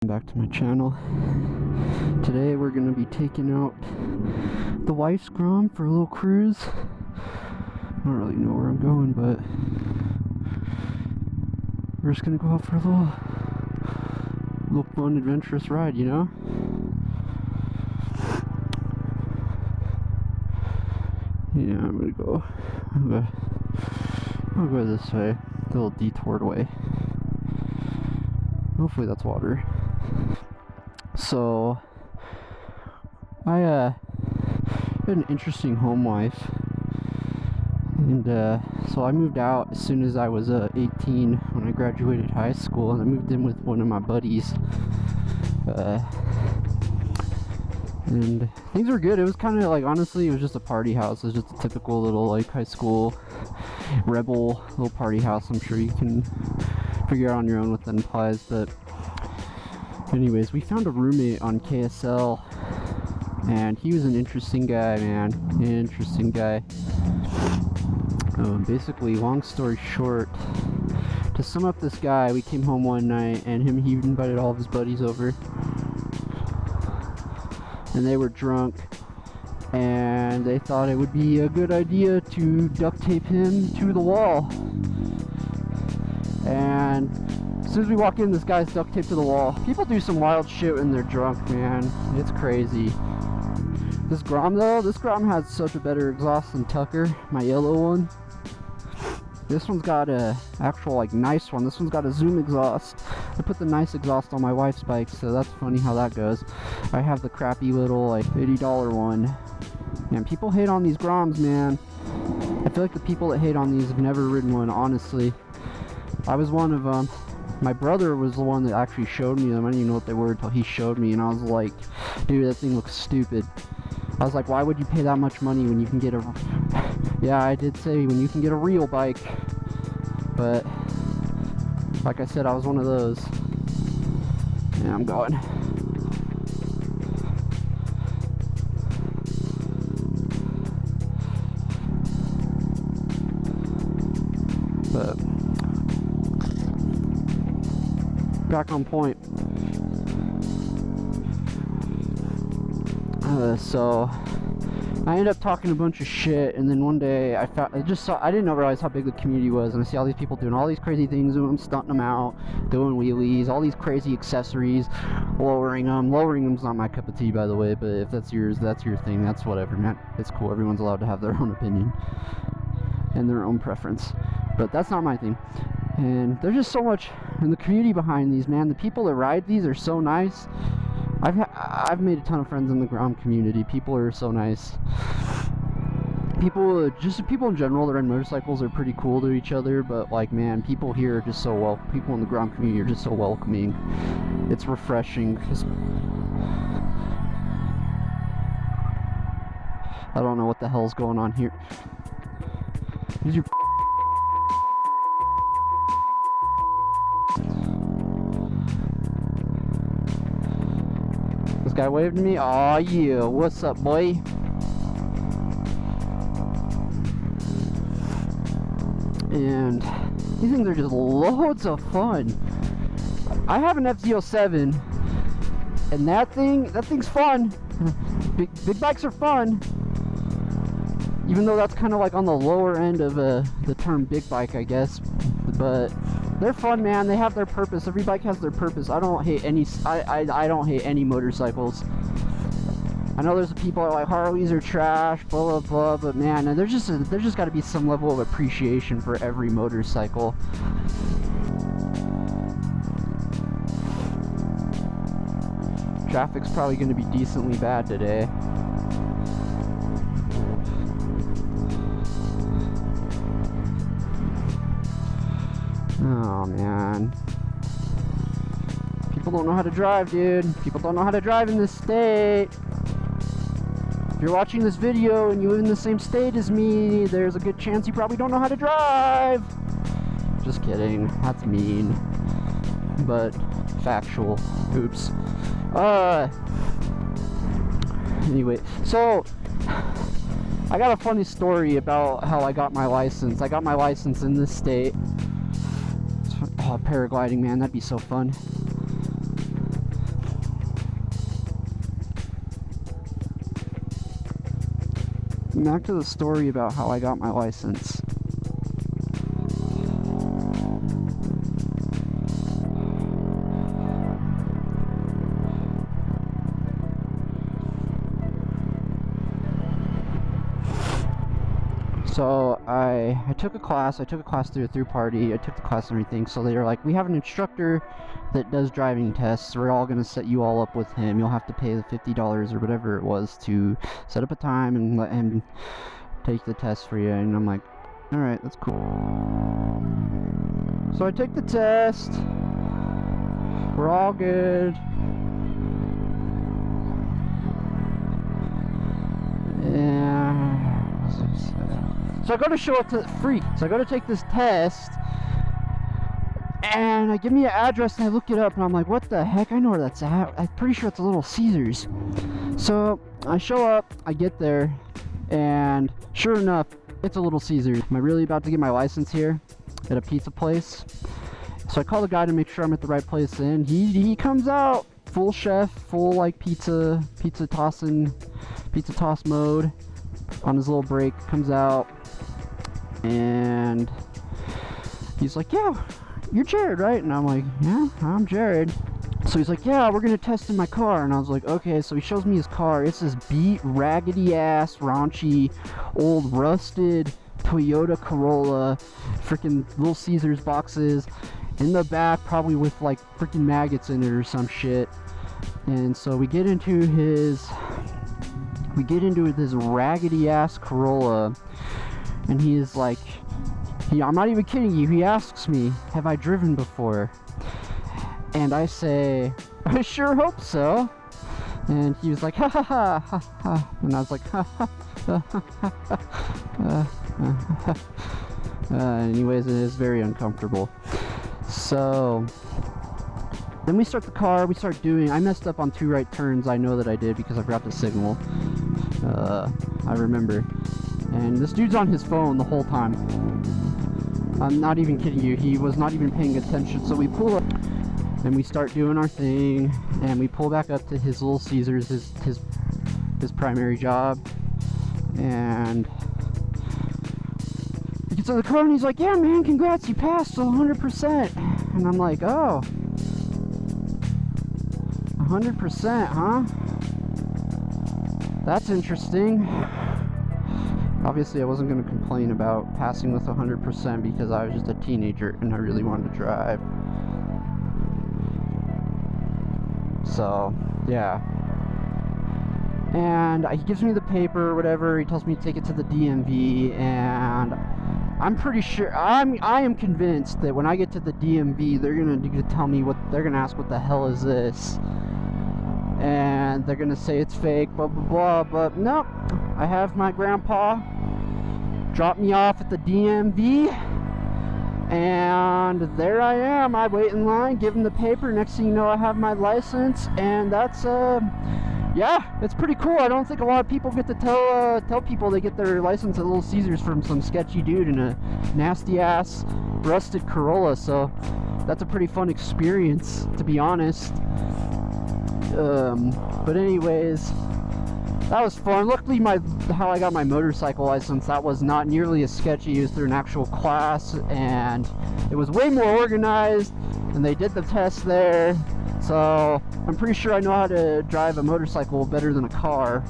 Back to my channel. Today we're gonna be taking out the wife's Grom for a little cruise. I don't really know where I'm going, but we're just gonna go out for a little fun, adventurous ride, you know? Yeah, I'll go this way, the little detoured way. Hopefully that's water. So I had an interesting home life, and so I moved out as soon as I was 18 when I graduated high school, and I moved in with one of my buddies, and things were good. It was kind of like, honestly, it was just a party house. It was just a typical little like high school rebel little party house. I'm sure you can figure out on your own what that implies, but anyways, we found a roommate on KSL, and he was an interesting guy, man. Interesting guy. Basically, long story short, to sum up this guy, we came home one night, and he invited all of his buddies over, and they were drunk, and they thought it would be a good idea to duct tape him to the wall. And as soon as we walk in, this guy's duct taped to the wall. People do some wild shit when they're drunk, man. It's crazy. This Grom, though, this Grom has such a better exhaust than Tucker, my yellow one. This one's got a actual, like, nice one. This one's got a Zoom exhaust. I put the nice exhaust on my wife's bike, so that's funny how that goes. I have the crappy little, like, $80 one. Man, people hate on these Groms, man. I feel like the people that hate on these have never ridden one, honestly. I was one of them. My brother was the one that actually showed me them. I didn't even know what they were until he showed me, and I was like, dude, that thing looks stupid. I was like, why would you pay that much money when you can get a... Yeah, I did say when you can get a real bike. But, like I said, I was one of those. Yeah, I'm going. But... back on point. So I ended up talking a bunch of shit, and then one day I didn't realize how big the community was, and I see all these people doing all these crazy things, and I'm stunting them out, doing wheelies, all these crazy accessories, lowering them. Lowering them's not my cup of tea, by the way, but if that's yours, that's your thing. That's whatever, man. It's cool. Everyone's allowed to have their own opinion and their own preference, but that's not my thing. And there's just so much in the community behind these, man. The people that ride these are so nice. I've made a ton of friends in the Grom community. People are so nice. People in general that ride motorcycles are pretty cool to each other, but like, man, people here are just so people in the Grom community are just so welcoming. It's refreshing. I don't know what the hell's going on here. Use your This guy waved at me. Aw, yeah. What's up, boy? And these things are just loads of fun. I have an FZ07, and that thing's fun. Big bikes are fun. Even though that's kind of like on the lower end of the term big bike, I guess. But they're fun, man. They have their purpose. Every bike has their purpose. I don't hate any. I don't hate any motorcycles. I know there's people that are like Harleys are trash, blah blah blah. But man, there's just got to be some level of appreciation for every motorcycle. Traffic's probably going to be decently bad today. Oh man, people don't know how to drive, dude. People don't know how to drive in this state. If you're watching this video and you live in the same state as me, there's a good chance you probably don't know how to drive. Just kidding, that's mean, but factual. Oops. Anyway, so I got a funny story about how I got my license. I got my license in this state. Oh, paragliding, man, that'd be so fun. Back to the story about how I got my license. So I took a class through a third party, I took the class and everything, so they were like, we have an instructor that does driving tests, we're all gonna set you all up with him, you'll have to pay the $50 or whatever it was to set up a time and let him take the test for you. And I'm like, alright, that's cool. So I take the test, we're all good. So I go to show up to free. So I go to take this test, and I give me an address, and I look it up, and I'm like, what the heck? I know where that's at. I'm pretty sure it's a Little Caesars. So I show up, I get there, and sure enough, it's a Little Caesars. Am I really about to get my license here at a pizza place? So I call the guy to make sure I'm at the right place, and he comes out, full chef, full like pizza toss mode on his little break, comes out, and he's like, yeah, you're Jared, right? And I'm like, yeah, I'm Jared. So he's like, yeah, we're gonna test in my car. And I was like, okay. So he shows me his car. It's this beat, raggedy ass, raunchy, old, rusted Toyota Corolla, freaking Little Caesars boxes in the back, probably with like freaking maggots in it or some shit. And so we get into this raggedy ass Corolla, and he's like, I'm not even kidding you, he asks me, have I driven before? And I say, I sure hope so. And he was like, ha ha ha ha ha. And I was like, ha ha ha. Anyways, it is very uncomfortable. So then we start the car, I messed up on 2 right turns. I know that I did because I forgot to signal. I remember. And this dude's on his phone the whole time. I'm not even kidding you, he was not even paying attention. So we pull up and we start doing our thing, and we pull back up to his Little Caesars, his primary job. And he gets in the car and he's like, yeah man, congrats, you passed 100%. And I'm like, oh, 100%, huh? That's interesting. Obviously I wasn't going to complain about passing with 100% because I was just a teenager and I really wanted to drive. So, yeah. And he gives me the paper or whatever, he tells me to take it to the DMV, and I'm pretty sure, I am convinced that when I get to the DMV, they're gonna tell me they're gonna ask what the hell is this? And they're gonna say it's fake, blah blah blah, but nope. I have my grandpa drop me off at the DMV, and there I am. I wait in line, give him the paper. Next thing you know, I have my license, and that's yeah, it's pretty cool. I don't think a lot of people get to tell people they get their license at Little Caesars from some sketchy dude in a nasty ass rusted Corolla. So that's a pretty fun experience, to be honest. But anyways, that was fun. Luckily, how I got my motorcycle license, that was not nearly as sketchy. It was through an actual class, and it was way more organized, and they did the test there. So I'm pretty sure I know how to drive a motorcycle better than a car.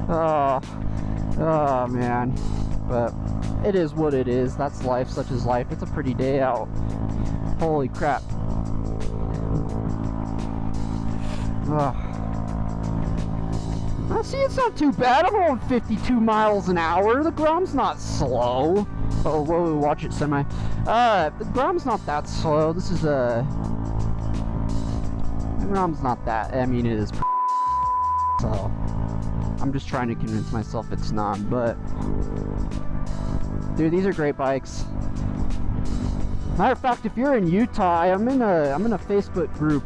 Oh man, but it is what it is. That's life, such is life. It's a pretty day out. Holy crap. See, it's not too bad. I'm going 52 miles an hour. The Grom's not slow. Oh, whoa, watch it, semi. The Grom's not that slow. This is the Grom's not that. I mean, it is. So, I'm just trying to convince myself it's not. But, dude, these are great bikes. Matter of fact, if you're in Utah, I'm in a Facebook group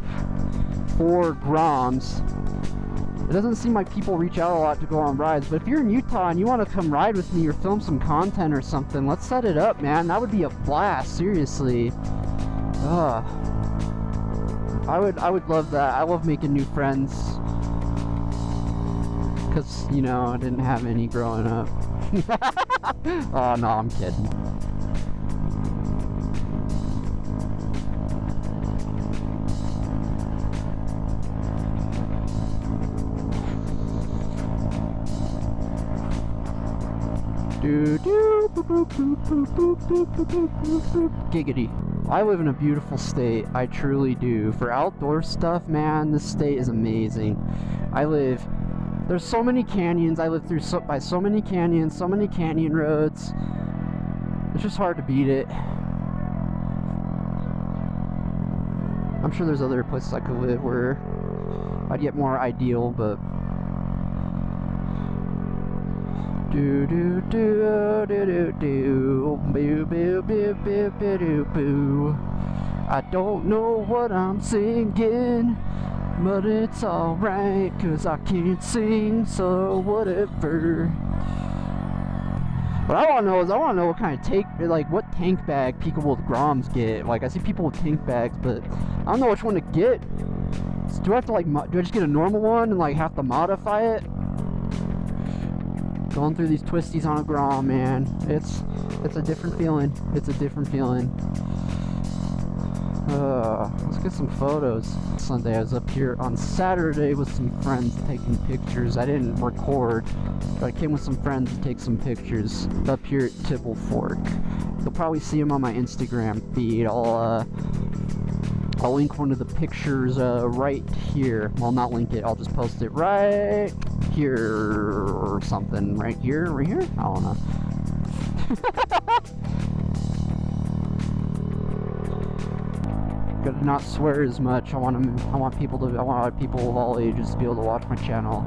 for Groms. It doesn't seem like people reach out a lot to go on rides, but if you're in Utah and you want to come ride with me or film some content or something, let's set it up, man. That would be a blast, seriously. I would love that. I love making new friends. Because, you know, I didn't have any growing up. Oh, no, I'm kidding. Giggity. I live in a beautiful state. I truly do. For outdoor stuff, man, this state is amazing. There's so many canyons. I live by so many canyons, so many canyon roads. It's just hard to beat it. I'm sure there's other places I could live where I'd get more ideal, but do do do do do do boo boo boo boo boo boo boo. I don't know what I'm singing, but it's alright, 'cause I can't sing, so whatever. What I wanna know what kind of what tank bag people with Groms get. Like, I see people with tank bags, but I don't know which one to get. So do I have to do I just get a normal one and like have to modify it? Going through these twisties on a Grom, man. It's a different feeling. It's a different feeling. Let's get some photos. Sunday, I was up here on Saturday with some friends taking pictures. I didn't record, but I came with some friends to take some pictures up here at Tibble Fork. You'll probably see them on my Instagram feed. I'll link one of the pictures right here. Well, not link it. I'll just post it right here or something. Right here? I don't know. Gotta not swear as much. I want people of all ages to be able to watch my channel.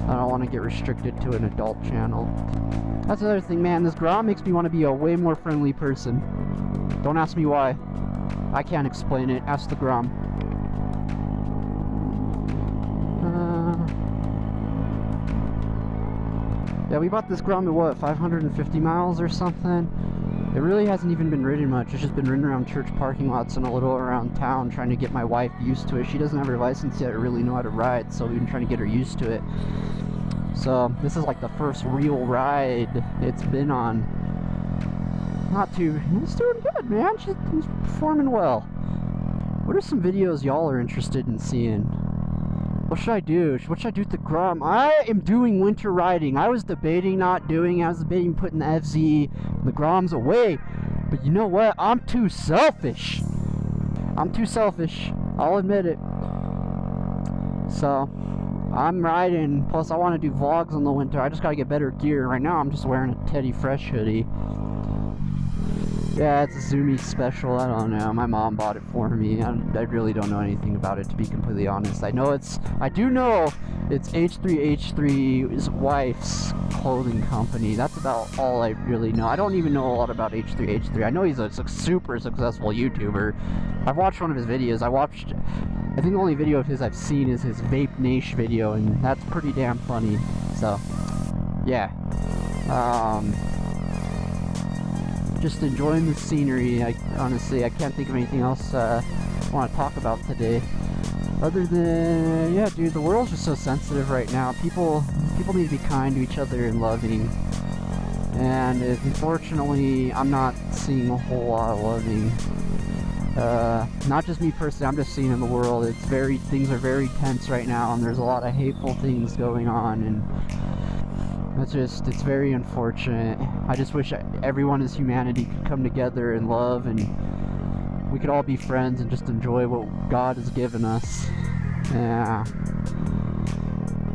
I don't want to get restricted to an adult channel. That's another thing, man. This Grom makes me want to be a way more friendly person. Don't ask me why. I can't explain it. Ask the Grom. Yeah, we bought this Grom at what, 550 miles or something? It really hasn't even been ridden much. It's just been ridden around church parking lots and a little around town, trying to get my wife used to it. She doesn't have her license yet or really know how to ride, so we've been trying to get her used to it. So this is like the first real ride it's been on. It's doing good, man. She's performing well. What are some videos y'all are interested in seeing? What should I do? What should I do with the Grom? I am doing winter riding. I was debating not doing. I was debating putting the FZ, the Groms away. But you know what? I'm too selfish. I'll admit it. So, I'm riding. Plus, I want to do vlogs in the winter. I just gotta get better gear. Right now, I'm just wearing a Teddy Fresh hoodie. Yeah, it's a Zoomy special. I don't know. My mom bought it for me. I really don't know anything about it, to be completely honest. I do know it's H3H3's wife's clothing company. That's about all I really know. I don't even know a lot about H3H3. I know he's a super successful YouTuber. I've watched one of his videos. I think the only video of his I've seen is his Vape Nash video, and that's pretty damn funny. So, yeah. Just enjoying the scenery. Honestly, I can't think of anything else I want to talk about today. Other than, yeah, dude, the world's just so sensitive right now. People need to be kind to each other and loving. And unfortunately, I'm not seeing a whole lot of loving. Not just me personally, I'm just seeing in the world. Things are very tense right now, and there's a lot of hateful things going on, and it's very unfortunate. I just wish everyone as humanity could come together and love, and we could all be friends and just enjoy what God has given us. Yeah.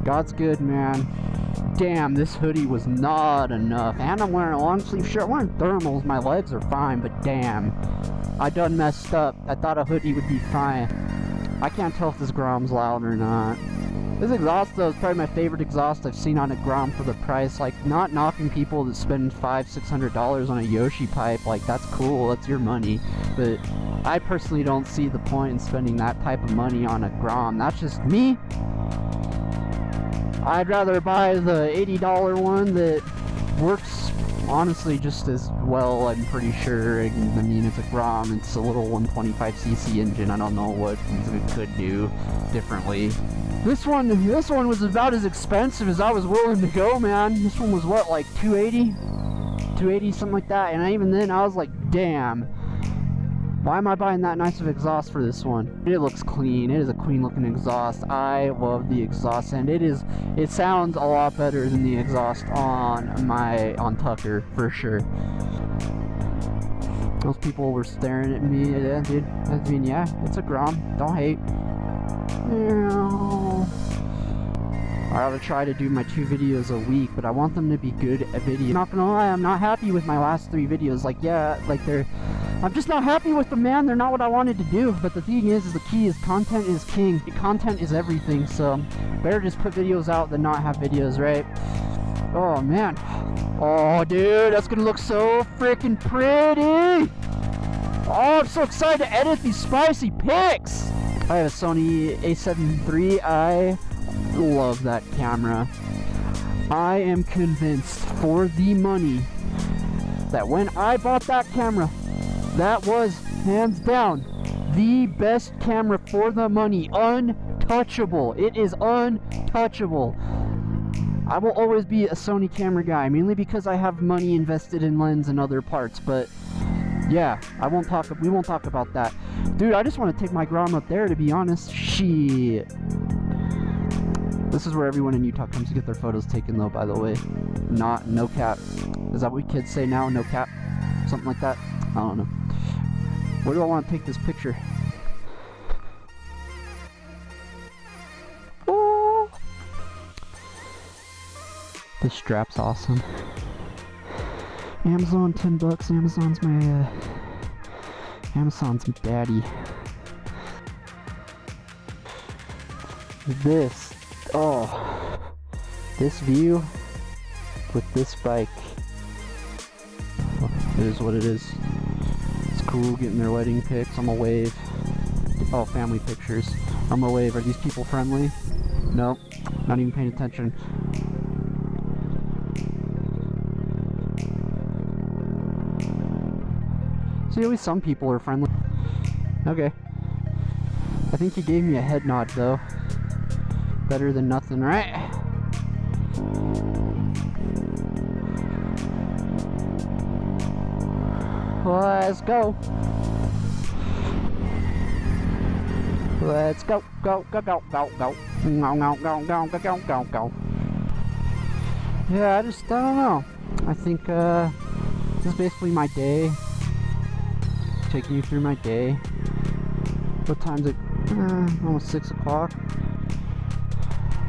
God's good, man. Damn, this hoodie was not enough. And I'm wearing a long sleeve shirt. I'm wearing thermals. My legs are fine, but damn. I done messed up. I thought a hoodie would be fine. I can't tell if this Grom's loud or not. This exhaust, though, is probably my favorite exhaust I've seen on a Grom for the price. Like, not knocking people that spend $500-600 on a Yoshi pipe. Like, that's cool, that's your money. But I personally don't see the point in spending that type of money on a Grom. That's just me. I'd rather buy the $80 one that works, honestly, just as well, I'm pretty sure. I mean, it's a Grom, it's a little 125cc engine. I don't know what it could do differently. This one was about as expensive as I was willing to go, man. This one was what, like 280, something like that. And even then, I was like, damn. Why am I buying that nice of exhaust for this one? It looks clean. It is a clean looking exhaust. I love the exhaust, and it sounds a lot better than the exhaust on Tucker for sure. Those people were staring at me. Yeah, dude. I mean, yeah, it's a Grom. Don't hate. I ought to try to do my 2 videos a week, but I want them to be good videos. Not gonna lie, I'm not happy with my last 3 videos. Like, yeah, like I'm just not happy with them, man. They're not what I wanted to do. But the thing is the key is content is king. Content is everything, so better just put videos out than not have videos, right? Oh, man. Oh, dude, that's gonna look so freaking pretty. Oh, I'm so excited to edit these spicy pics. I have a Sony a7 III. I love that camera. I am convinced for the money that when I bought that camera, that was hands down the best camera for the money. Untouchable. It is untouchable. I will always be a Sony camera guy, mainly because I have money invested in lens and other parts, but yeah, we won't talk about that. Dude, I just want to take my Grom up there, to be honest. Shit. This is where everyone in Utah comes to get their photos taken, though, by the way. No cap. Is that what kids say now? No cap? Something like that? I don't know. Where do I want to take this picture? Oh! This strap's awesome. Amazon, $10. Amazon's my daddy. This view with this bike. It is what it is. It's cool getting their wedding pics. I'm a wave. Oh, family pictures. I'm a wave. Are these people friendly? Nope. Not even paying attention. See, at least some people are friendly. Okay. I think he gave me a head nod, though. Better than nothing, right? Let's go. Let's go. Go, go, go, go, go. Go, go, go, go, go, go, go, go. Yeah, I don't know. I think, this is basically my day. Taking you through my day. What time's it? Almost 6 o'clock.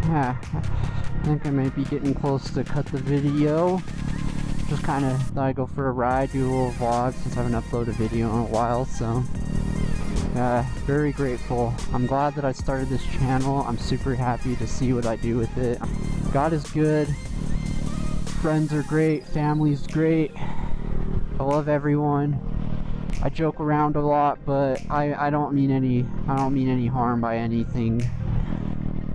Yeah, I think I might be getting close to cut the video. Just kind of thought I'd go for a ride, do a little vlog since I haven't uploaded a video in a while, so very grateful. I'm glad that I started this channel. I'm super happy to see what I do with it. God is good. Friends are great. Family's great. I love everyone. I joke around a lot, but I don't mean any harm by anything.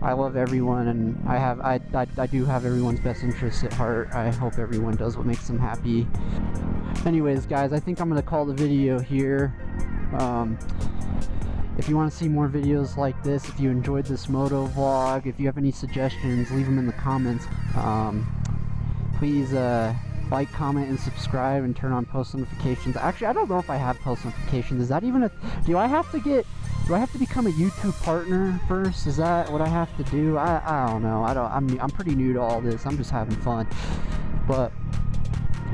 I love everyone, and I do have everyone's best interests at heart. I hope everyone does what makes them happy. Anyways, guys, I think I'm gonna call the video here. If you want to see more videos like this, if you enjoyed this moto vlog, if you have any suggestions, leave them in the comments. Please like, comment, and subscribe, and turn on post notifications. Actually, I don't know if I have post notifications. Is that even a... Do I have to become a YouTube partner first? Is that what I have to do? I don't know. I'm pretty new to all this. I'm just having fun. But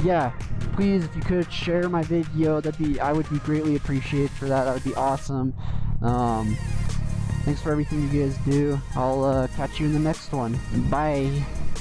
yeah, please, if you could share my video, I would be greatly appreciated for that. That would be awesome. Thanks for everything you guys do. I'll catch you in the next one. Bye.